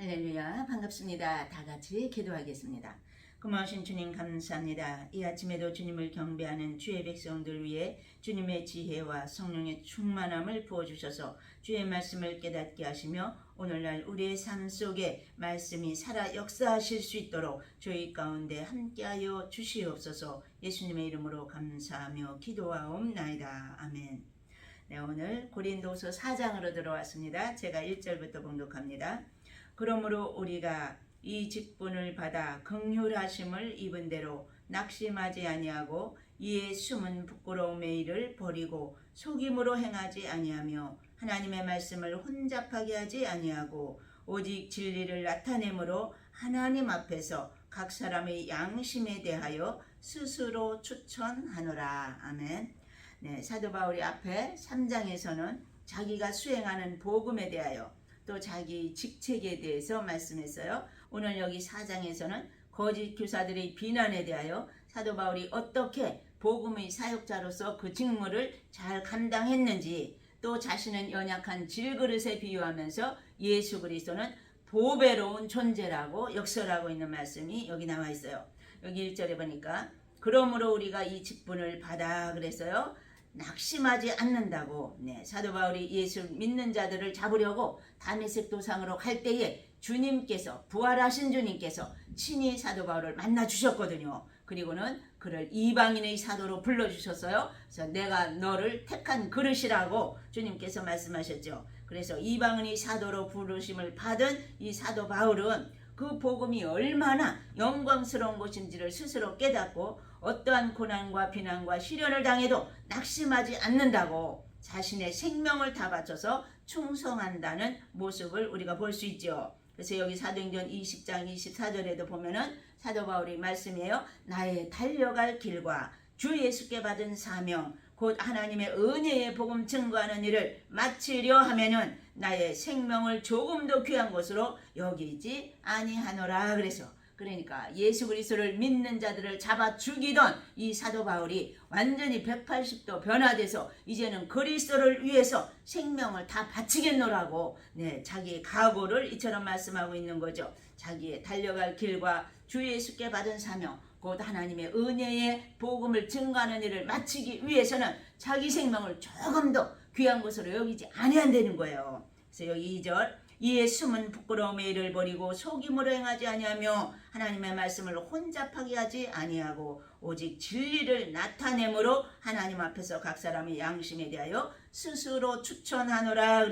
할렐루야, 반갑습니다. 다 같이 기도하겠습니다. 고마우신 주님 감사합니다. 이 아침에도 주님을 경배하는 주의 백성들 위해 주님의 지혜와 성령의 충만함을 부어주셔서 주의 말씀을 깨닫게 하시며 오늘날 우리의 삶 속에 말씀이 살아 역사하실 수 있도록 저희 가운데 함께하여 주시옵소서. 예수님의 이름으로 감사하며 기도하옵나이다. 아멘. 네, 오늘 고린도서 4장으로 들어왔습니다. 제가 1절부터 봉독합니다. 그러므로 우리가 이 직분을 받아 긍휼하심을 입은 대로 낙심하지 아니하고 이에 숨은 부끄러움의 일을 버리고 속임으로 행하지 아니하며 하나님의 말씀을 혼잡하게 하지 아니하고 오직 진리를 나타내므로 하나님 앞에서 각 사람의 양심에 대하여 스스로 추천하노라. 아멘. 네, 사도 바울이 앞에 3장에서는 자기가 수행하는 복음에 대하여 또 자기 직책에 대해서 말씀했어요. 오늘 여기 4장에서는 거짓 교사들의 비난에 대하여 사도 바울이 어떻게 복음의 사역자로서 그 직무를 잘 감당했는지, 또 자신은 연약한 질그릇에 비유하면서 예수 그리스도는 보배로운 존재라고 역설하고 있는 말씀이 여기 나와 있어요. 여기 1절에 보니까 그러므로 우리가 이 직분을 받아 그랬어요. 낙심하지 않는다고. 네, 사도 바울이 예수 믿는 자들을 잡으려고 다메섹 도상으로 갈 때에 주님께서, 부활하신 주님께서 친히 사도 바울을 만나 주셨거든요. 그리고는 그를 이방인의 사도로 불러주셨어요. 그래서 내가 너를 택한 그릇이라고 주님께서 말씀하셨죠. 그래서 이방인의 사도로 부르심을 받은 이 사도 바울은 그 복음이 얼마나 영광스러운 것인지를 스스로 깨닫고 어떠한 고난과 비난과 시련을 당해도 낙심하지 않는다고 자신의 생명을 다 바쳐서 충성한다는 모습을 우리가 볼 수 있죠. 그래서 여기 사도행전 20장 24절에도 보면은 사도 바울이 말씀이에요. 나의 달려갈 길과 주 예수께 받은 사명 곧 하나님의 은혜의 복음 증거하는 일을 마치려 하면은 나의 생명을 조금도 귀한 것으로 여기지 아니하노라. 그러니까 예수 그리스도를 믿는 자들을 잡아 죽이던 이 사도 바울이 완전히 180도 변화돼서 이제는 그리스도를 위해서 생명을 다 바치겠노라고 자기의 각오를 이처럼 말씀하고 있는 거죠. 자기의 달려갈 길과 주 예수께 받은 사명 곧 하나님의 은혜의 복음을 증거하는 일을 마치기 위해서는 자기 생명을 조금 더 귀한 것으로 여기지 아니한다는 거예요. 그래서 여기 2절 이에 숨은 부끄러움의 일을 버리고 속임으로 행하지 아니하며 하나님의 말씀을 혼잡하게 하지 아니하고 오직 진리를 나타내므로 하나님 앞에서 각 사람의 양심에 대하여 스스로 추천하노라.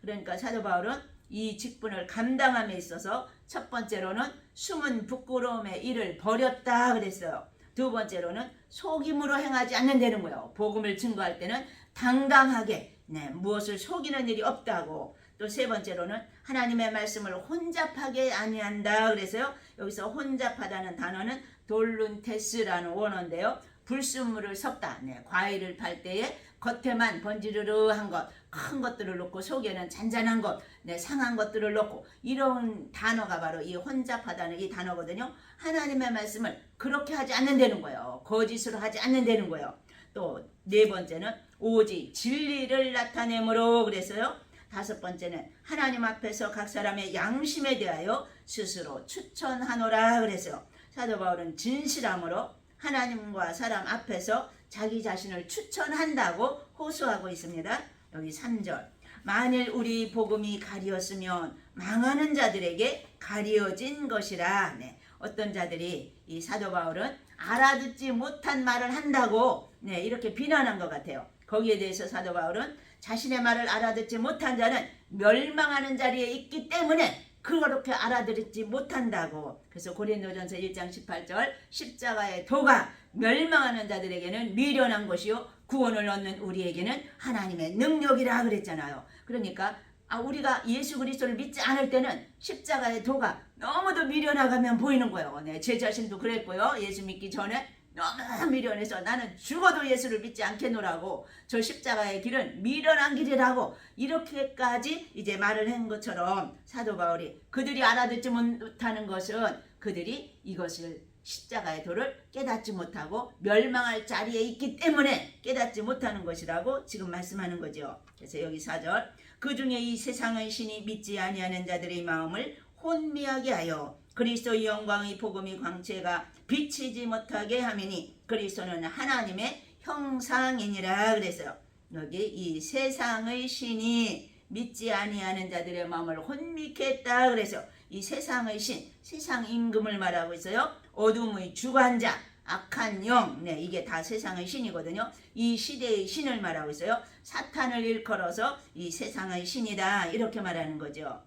그러니까 사도 바울은 이 직분을 감당함에 있어서 첫 번째로는 숨은 부끄러움의 일을 버렸다 그랬어요. 두 번째로는 속임으로 행하지 않는다는 거예요. 복음을 증거할 때는 당당하게 무엇을 속이는 일이 없다고. 또 세 번째로는 하나님의 말씀을 혼잡하게 아니한다 그래서요. 여기서 혼잡하다는 단어는 돌룬테스라는 원어인데요. 불순물을 섞다. 과일을 팔 때에 겉에만 번지르르한 것, 큰 것들을 넣고 속에는 잔잔한 것, 상한 것들을 넣고, 이런 단어가 바로 이 혼잡하다는 이 단어거든요. 하나님의 말씀을 그렇게 하지 않는다는 거예요. 거짓으로 하지 않는다는 거예요. 또 네 번째는 오직 진리를 나타내므로 그래서요. 다섯 번째는 하나님 앞에서 각 사람의 양심에 대하여 스스로 추천하노라 그래서 사도 바울은 진실함으로 하나님과 사람 앞에서 자기 자신을 추천한다고 호소하고 있습니다. 여기 3절 만일 우리 복음이 가리었으면 망하는 자들에게 가리어진 것이라. 어떤 자들이 이 사도 바울은 알아듣지 못한 말을 한다고 이렇게 비난한 것 같아요. 거기에 대해서 사도 바울은 자신의 말을 알아듣지 못한 자는 멸망하는 자리에 있기 때문에 그렇게 알아듣지 못한다고. 그래서 고린도전서 1장 18절 십자가의 도가 멸망하는 자들에게는 미련한 것이요 구원을 얻는 우리에게는 하나님의 능력이라 그랬잖아요. 그러니까 우리가 예수 그리스도를 믿지 않을 때는 십자가의 도가 너무도 미련하가면 보이는 거예요. 제 자신도 그랬고요. 예수 믿기 전에 너무 미련해서 나는 죽어도 예수를 믿지 않겠노라고, 저 십자가의 길은 미련한 길이라고 이렇게까지 이제 말을 한 것처럼 사도 바울이 그들이 알아듣지 못하는 것은 그들이 이것을 십자가의 도를 깨닫지 못하고 멸망할 자리에 있기 때문에 깨닫지 못하는 것이라고 지금 말씀하는 거죠. 그래서 여기 4절 그 중에 이 세상의 신이 믿지 아니하는 자들의 마음을 혼미하게 하여 그리스도의 영광의 복음의 광채가 비치지 못하게 하미니 그리스도는 하나님의 형상이니라 그랬어요. 여기 이 세상의 신이 믿지 아니하는 자들의 마음을 혼미케 했다 그래서 이 세상의 신, 세상 임금을 말하고 있어요. 어둠의 주관자, 악한 영, 이게 다 세상의 신이거든요. 이 시대의 신을 말하고 있어요. 사탄을 일컬어서 이 세상의 신이다 이렇게 말하는 거죠.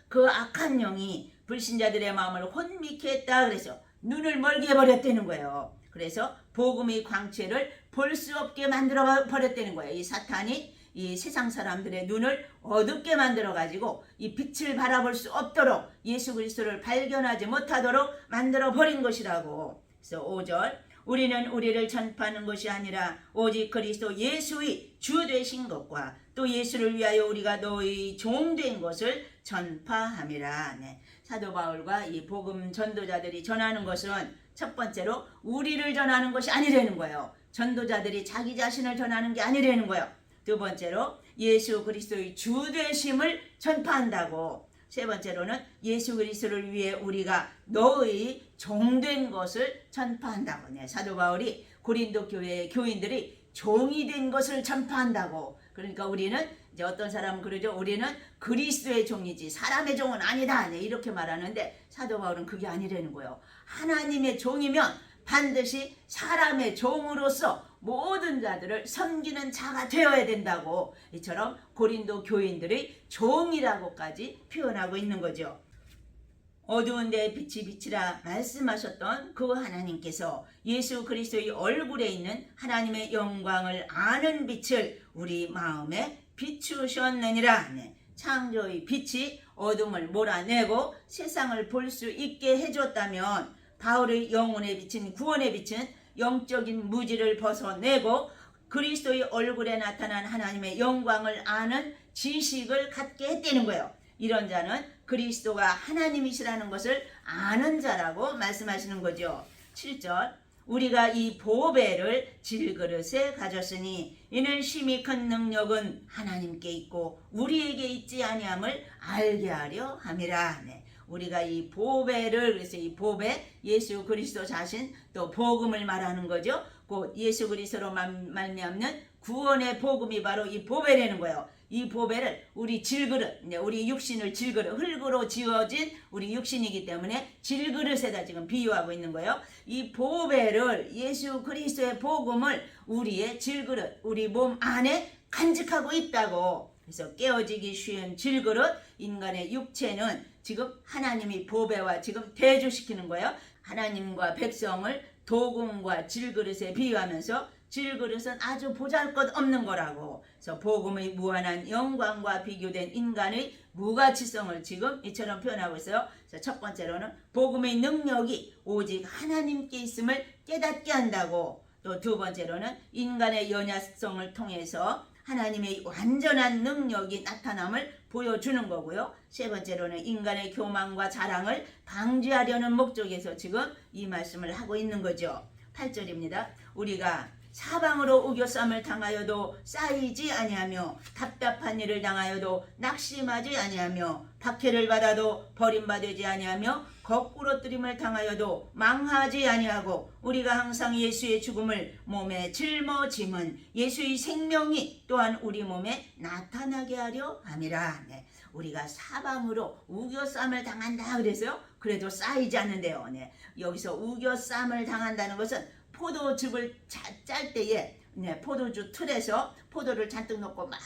그 악한 영이 불신자들의 마음을 혼미케 했다 그래서 눈을 멀게 해버렸다는 거예요. 그래서 복음의 광채를 볼 수 없게 만들어 버렸다는 거예요. 이 사탄이 이 세상 사람들의 눈을 어둡게 만들어 가지고 이 빛을 바라볼 수 없도록 예수 그리스도를 발견하지 못하도록 만들어 버린 것이라고. 그래서 5절 우리는 우리를 전파하는 것이 아니라 오직 그리스도 예수의 주 되신 것과 또 예수를 위하여 우리가 너희 종된 것을 전파함이라. 사도 바울과 이 복음 전도자들이 전하는 것은 첫 번째로 우리를 전하는 것이 아니라는 거예요. 전도자들이 자기 자신을 전하는 게 아니라는 거예요. 두 번째로 예수 그리스도의 주 되심을 전파한다고. 세 번째로는 예수 그리스도를 위해 우리가 너의 종된 것을 전파한다고. 사도 바울이 고린도 교회의 교인들이 종이 된 것을 전파한다고. 그러니까 우리는 이제 어떤 사람은 그러죠. 우리는 그리스도의 종이지 사람의 종은 아니다. 이렇게 말하는데 사도 바울은 그게 아니라는 거예요. 하나님의 종이면 반드시 사람의 종으로서 모든 자들을 섬기는 자가 되어야 된다고 이처럼 고린도 교인들의 종이라고까지 표현하고 있는 거죠. 어두운 데 빛이 비치라 말씀하셨던 그 하나님께서 예수 그리스도의 얼굴에 있는 하나님의 영광을 아는 빛을 우리 마음에 비추셨느니라. 창조의 빛이 어둠을 몰아내고 세상을 볼 수 있게 해줬다면 바울의 영혼에 비친 구원에 비친 영적인 무지를 벗어내고 그리스도의 얼굴에 나타난 하나님의 영광을 아는 지식을 갖게 했다는 거예요. 이런 자는 그리스도가 하나님이시라는 것을 아는 자라고 말씀하시는 거죠. 7절 우리가 이 보배를 질그릇에 가졌으니 이는 심히 큰 능력은 하나님께 있고 우리에게 있지 아니함을 알게 하려 함이라. 우리가 이 보배를, 그래서 이 보배 예수 그리스도 자신 또 복음을 말하는 거죠. 곧 예수 그리스도로 말미암는 구원의 복음이 바로 이 보배라는 거예요. 이 보배를 우리 질그릇, 우리 육신을 질그릇, 흙으로 지어진 우리 육신이기 때문에 질그릇에다 지금 비유하고 있는 거예요. 이 보배를 예수 그리스도의 복음을 우리의 질그릇, 우리 몸 안에 간직하고 있다고. 그래서 깨어지기 쉬운 질그릇, 인간의 육체는 지금 하나님이 보배와 지금 대조시키는 거예요. 하나님과 백성을 도금과 질그릇에 비유하면서 질그릇은 아주 보잘것없는 거라고. 그래서 복음의 무한한 영광과 비교된 인간의 무가치성을 지금 이처럼 표현하고 있어요. 그래서 첫 번째로는 복음의 능력이 오직 하나님께 있음을 깨닫게 한다고. 또 두 번째로는 인간의 연약성을 통해서 하나님의 완전한 능력이 나타남을 보여주는 거고요. 세 번째로는 인간의 교만과 자랑을 방지하려는 목적에서 지금 이 말씀을 하고 있는 거죠. 8절입니다. 우리가 사방으로 우겨쌈을 당하여도 쌓이지 아니하며 답답한 일을 당하여도 낙심하지 아니하며 박해를 받아도 버림받지 아니하며 거꾸로뜨림을 당하여도 망하지 아니하고 우리가 항상 예수의 죽음을 몸에 짊어짐은 예수의 생명이 또한 우리 몸에 나타나게 하려 함이라. 우리가 사방으로 우겨쌈을 당한다 그래서요. 그래도 쌓이지 않는데요. 여기서 우겨쌈을 당한다는 것은 포도즙을 짤 때에 포도주 틀에서 포도를 잔뜩 넣고 막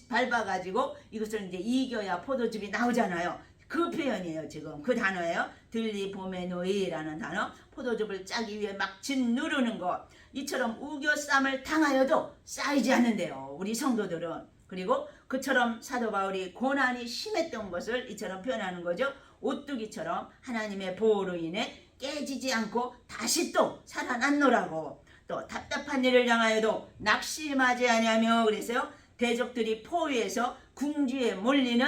밟아가지고 이것을 이제 이겨야 포도즙이 나오잖아요. 그 표현이에요. 지금 그 단어예요. 들리보메노이라는 단어. 포도즙을 짜기 위해 막 짓누르는 것. 이처럼 우겨쌈을 당하여도 쌓이지 않는데요. 우리 성도들은. 그리고 그처럼 사도 바울이 고난이 심했던 것을 이처럼 표현하는 거죠. 오뚜기처럼 하나님의 보호로 인해 깨지지 않고 다시 또 살아났노라고. 또 답답한 일을 당하여도 낙심하지 아니하며 그래서요. 대적들이 포위해서 궁지에 몰리는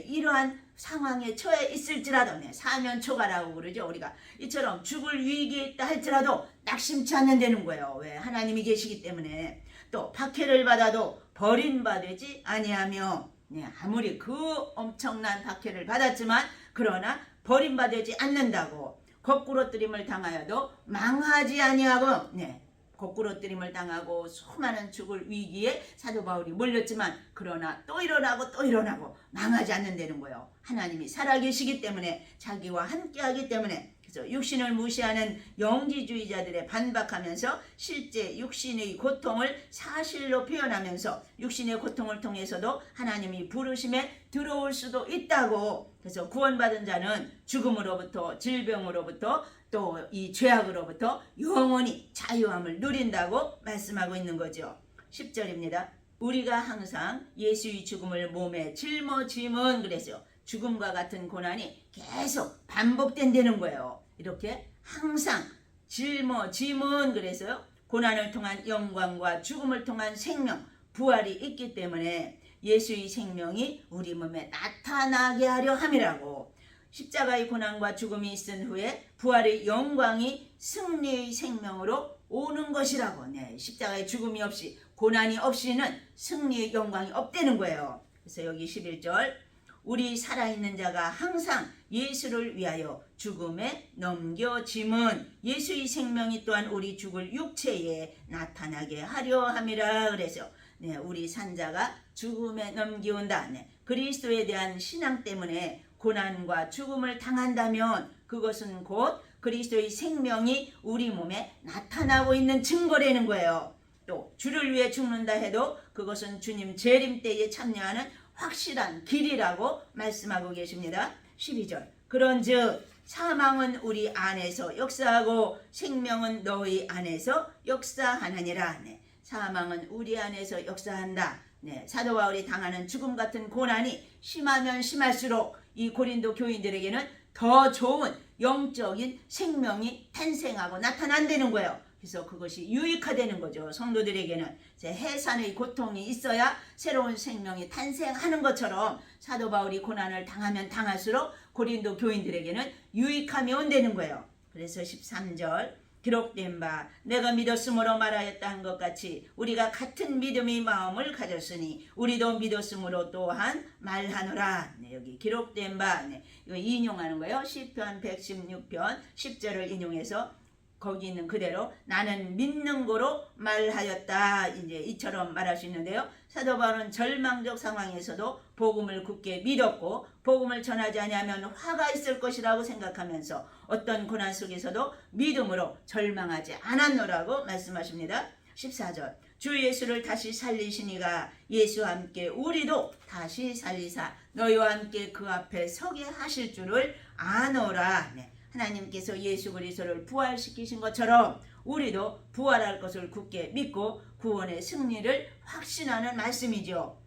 이러한 상황에 처해 있을지라도 사면초가라고 그러죠. 우리가 이처럼 죽을 위기에 있다 할지라도 낙심치 않는다는 거예요. 왜? 하나님이 계시기 때문에. 또 박해를 받아도 버림받지 아니하며 네, 아무리 그 엄청난 박해를 받았지만 그러나 버림받지 않는다고, 거꾸로뜨림을 당하여도 망하지 아니하고, 네, 거꾸로뜨림을 당하고 수많은 죽을 위기에 사도 바울이 몰렸지만 그러나 또 일어나고 또 일어나고 망하지 않는다는 거예요. 하나님이 살아계시기 때문에, 자기와 함께하기 때문에. 그래서 육신을 무시하는 영지주의자들에 반박하면서 실제 육신의 고통을 사실로 표현하면서 육신의 고통을 통해서도 하나님이 부르심에 들어올 수도 있다고. 그래서 구원받은 자는 죽음으로부터, 질병으로부터, 또 이 죄악으로부터 영원히 자유함을 누린다고 말씀하고 있는 거죠. 10절입니다. 우리가 항상 예수의 죽음을 몸에 짊어짐은, 그래서 죽음과 같은 고난이 계속 반복된다는 거예요. 이렇게 항상 짊어짐은, 그래서요, 고난을 통한 영광과 죽음을 통한 생명, 부활이 있기 때문에 예수의 생명이 우리 몸에 나타나게 하려 함이라고. 십자가의 고난과 죽음이 있은 후에 부활의 영광이 승리의 생명으로 오는 것이라고. 네, 십자가의 죽음이 없이, 고난이 없이는 승리의 영광이 없다는 거예요. 그래서 여기 11절, 우리 살아있는 자가 항상 예수를 위하여 죽음에 넘겨짐은 예수의 생명이 또한 우리 죽을 육체에 나타나게 하려 함이라. 그래서 네, 우리 산자가 죽음에 넘겨온다. 네, 그리스도에 대한 신앙 때문에 고난과 죽음을 당한다면 그것은 곧 그리스도의 생명이 우리 몸에 나타나고 있는 증거라는 거예요. 또 주를 위해 죽는다 해도 그것은 주님 재림 때에 참여하는 확실한 길이라고 말씀하고 계십니다. 12절, 그런즉 사망은 우리 안에서 역사하고 생명은 너희 안에서 역사하느니라. 네, 사망은 우리 안에서 역사한다. 네, 사도 바울이 당하는 죽음 같은 고난이 심하면 심할수록 이 고린도 교인들에게는 더 좋은 영적인 생명이 탄생하고 나타난다는 거예요. 그래서 그것이 유익하다는 거죠. 성도들에게는 해산의 고통이 있어야 새로운 생명이 탄생하는 것처럼 사도 바울이 고난을 당하면 당할수록 고린도 교인들에게는 유익함이 온다는 거예요. 그래서 13절, 기록된 바 내가 믿었으므로 말하였다 한 것 같이 우리가 같은 믿음의 마음을 가졌으니 우리도 믿었으므로 또한 말하노라. 네, 여기 기록된 바, 네, 이거 인용하는 거예요. 시편 116편 10절을 인용해서 거기 있는 그대로 나는 믿는 거로 말하였다. 이제 이처럼 말할 수 있는데요. 사도 바울은 절망적 상황에서도 복음을 굳게 믿었고 복음을 전하지 아니하면 화가 있을 것이라고 생각하면서 어떤 고난 속에서도 믿음으로 절망하지 않았노라고 말씀하십니다. 14절, 주 예수를 다시 살리시니가 예수와 함께 우리도 다시 살리사 너희와 함께 그 앞에 서게 하실 줄을 아노라. 네, 하나님께서 예수 그리스도를 부활시키신 것처럼 우리도 부활할 것을 굳게 믿고 구원의 승리를 확신하는 말씀이죠.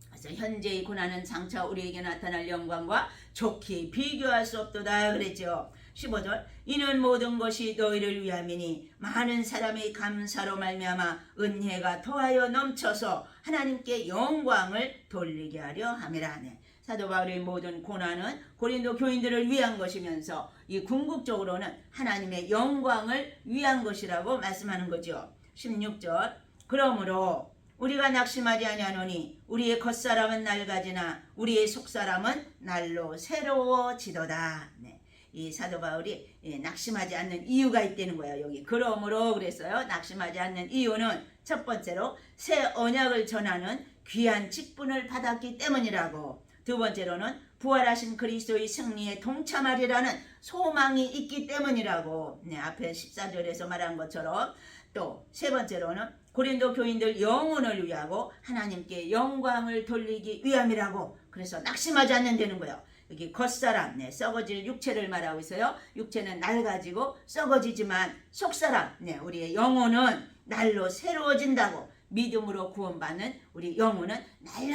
그래서 현재의 고난은 장차 우리에게 나타날 영광과 좋게 비교할 수 없도다 그랬죠. 15절, 이는 모든 것이 너희를 위함이니 많은 사람의 감사로 말미암아 은혜가 더하여 넘쳐서 하나님께 영광을 돌리게 하려 함이라. 네, 사도 바울의 모든 고난은 고린도 교인들을 위한 것이면서 이 궁극적으로는 하나님의 영광을 위한 것이라고 말씀하는 거죠. 16절, 그러므로 우리가 낙심하지 아니하노니 우리의 겉사람은 낡아지나 우리의 속사람은 날로 새로워지도다. 네, 이 사도 바울이 낙심하지 않는 이유가 있다는 거예요. 여기 그러므로 그랬어요. 낙심하지 않는 이유는 첫 번째로 새 언약을 전하는 귀한 직분을 받았기 때문이라고, 두 번째로는 부활하신 그리스도의 승리에 동참하리라는 소망이 있기 때문이라고, 네, 앞에 14절에서 말한 것처럼, 또 세 번째로는 고린도 교인들 영혼을 위하고 하나님께 영광을 돌리기 위함이라고. 그래서 낙심하지 않는다는 거예요. 여기 겉사람, 네, 썩어질 육체를 말하고 있어요. 육체는 낡아지고 썩어지지만 속사람, 네, 우리의 영혼은 날로 새로워진다고. 믿음으로 구원받는 우리 영혼은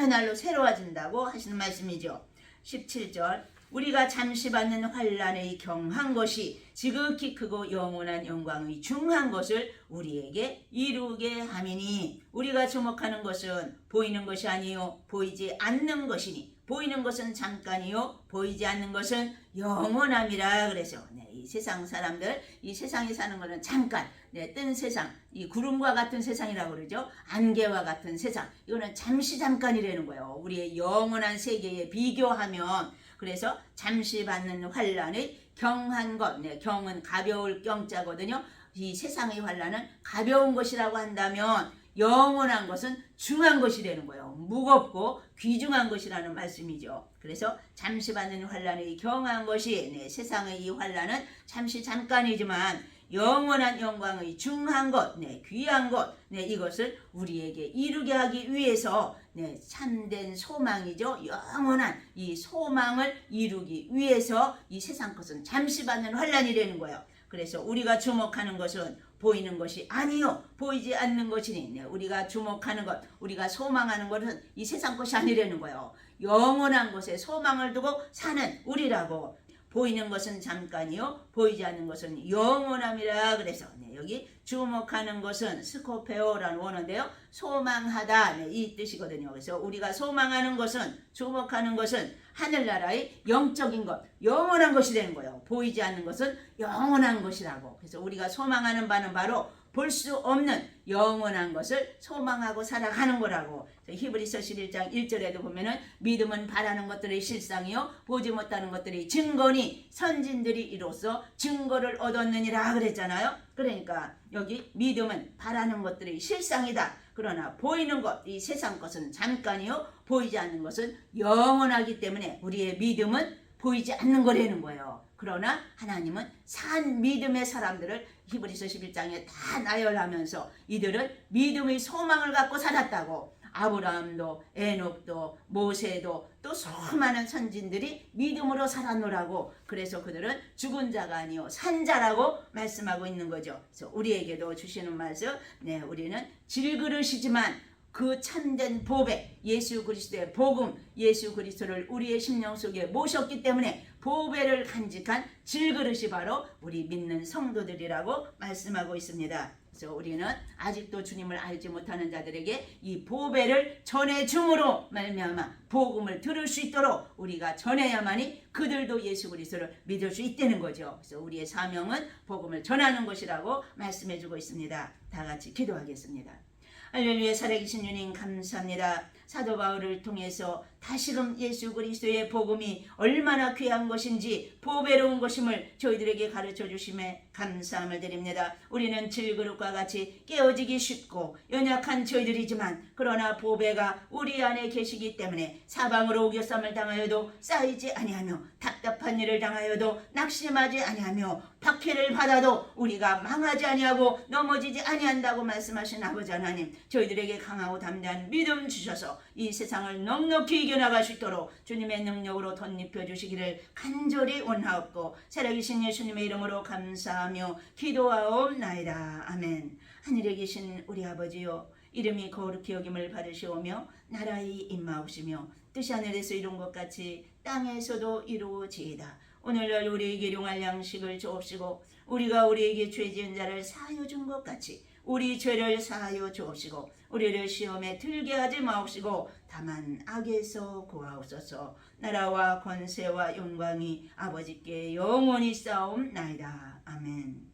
날로 새로워진다고 하시는 말씀이죠. 17절, 우리가 잠시 받는 환난의 경한 것이 지극히 크고 영원한 영광의 중한 것을 우리에게 이루게 함이니, 우리가 주목하는 것은 보이는 것이 아니요 보이지 않는 것이니 보이는 것은 잠깐이요 보이지 않는 것은 영원함이라. 그래서 네, 이 이 세상 사람들, 이 세상에 사는 거는 잠깐, 뜬 세상, 이 구름과 같은 세상이라고 그러죠. 안개와 같은 세상. 이거는 잠시 잠깐이라는 거예요. 우리의 영원한 세계에 비교하면. 그래서 잠시 받는 환란의 경한 것, 경은 가벼울 경자거든요. 이 세상의 환란은 가벼운 것이라고 한다면 영원한 것은 중한 것이라는 거예요. 무겁고 귀중한 것이라는 말씀이죠. 그래서 잠시 받는 환란의 경한 것이 세상의 이 환란은 잠시 잠깐이지만 영원한 영광의 중한 것, 귀한 것, 이것을 우리에게 이루게 하기 위해서 참된 소망이죠. 영원한 이 소망을 이루기 위해서 이 세상 것은 잠시 받는 환란이라는 거예요. 그래서 우리가 주목하는 것은 보이는 것이 아니요 보이지 않는 것이니 우리가 주목하는 것, 우리가 소망하는 것은 이 세상 것이 아니라는 거예요. 영원한 것에 소망을 두고 사는 우리라고. 보이는 것은 잠깐이요 보이지 않는 것은 영원함이라. 그래서 여기 주목하는 것은 스코페오라는 원어인데요. 소망하다 이 뜻이거든요. 그래서 우리가 소망하는 것은, 주목하는 것은 하늘나라의 영적인 것, 영원한 것이 되는 거예요. 보이지 않는 것은 영원한 것이라고. 그래서 우리가 소망하는 바는 바로 볼 수 없는 영원한 것을 소망하고 살아가는 거라고. 히브리서 11장 1절에도 보면은 믿음은 바라는 것들의 실상이요 보지 못하는 것들의 증거니 선진들이 이로써 증거를 얻었느니라 그랬잖아요. 그러니까 여기 믿음은 바라는 것들의 실상이다. 그러나 보이는 것, 이 세상 것은 잠깐이요 보이지 않는 것은 영원하기 때문에 우리의 믿음은 보이지 않는 거라는 거예요. 그러나 하나님은 산 믿음의 사람들을 히브리서 11장에 다 나열하면서 이들은 믿음의 소망을 갖고 살았다고. 아브라함도 에녹도 모세도 또 수많은 선진들이 믿음으로 살았노라고. 그래서 그들은 죽은 자가 아니요 산 자라고 말씀하고 있는 거죠. 그래서 우리에게도 주시는 말씀, 우리는 질그릇이지만 그 참된 보배, 예수 그리스도의 복음, 예수 그리스도를 우리의 심령 속에 모셨기 때문에 보배를 간직한 질그릇이 바로 우리 믿는 성도들이라고 말씀하고 있습니다. 그래서 우리는 아직도 주님을 알지 못하는 자들에게 이 보배를 전해줌으로 말미암아 복음을 들을 수 있도록 우리가 전해야만이 그들도 예수 그리스도를 믿을 수 있다는 거죠. 그래서 우리의 사명은 복음을 전하는 것이라고 말씀해주고 있습니다. 다 같이 기도하겠습니다. 할렐루야. 살아계신 주님 감사합니다. 사도 바울을 통해서 다시금 예수 그리스도의 복음이 얼마나 귀한 것인지 보배로운 것임을 저희들에게 가르쳐 주심에 감사함을 드립니다. 우리는 질그릇과 같이 깨어지기 쉽고 연약한 저희들이지만 그러나 보배가 우리 안에 계시기 때문에 사방으로 오겨쌈을 당하여도 쌓이지 아니하며 답답한 일을 당하여도 낙심하지 아니하며 박해를 받아도 우리가 망하지 아니하고 넘어지지 아니한다고 말씀하신 아버지 하나님, 저희들에게 강하고 담대한 믿음 주셔서 이 세상을 넉넉히 이겨나갈 수 있도록 주님의 능력으로 덧입혀 주시기를 간절히 원하옵고 살아계신 예수님의 이름으로 감사하며 기도하옵나이다. 아멘. 하늘에 계신 우리 아버지요, 이름이 거룩히 여김을 받으시오며 나라의 임하옵시며 뜻이 하늘에서 이룬 것 같이 땅에서도 이루어지이다. 오늘날 우리에게 일용할 양식을 주옵시고 우리가 우리에게 죄 지은 자를 사하여 준 것 같이 우리 죄를 사하여 주옵시고 우리를 시험에 들게 하지 마옵시고 다만 악에서 구하옵소서. 나라와 권세와 영광이 아버지께 영원히 쌓옵나이다. 아멘.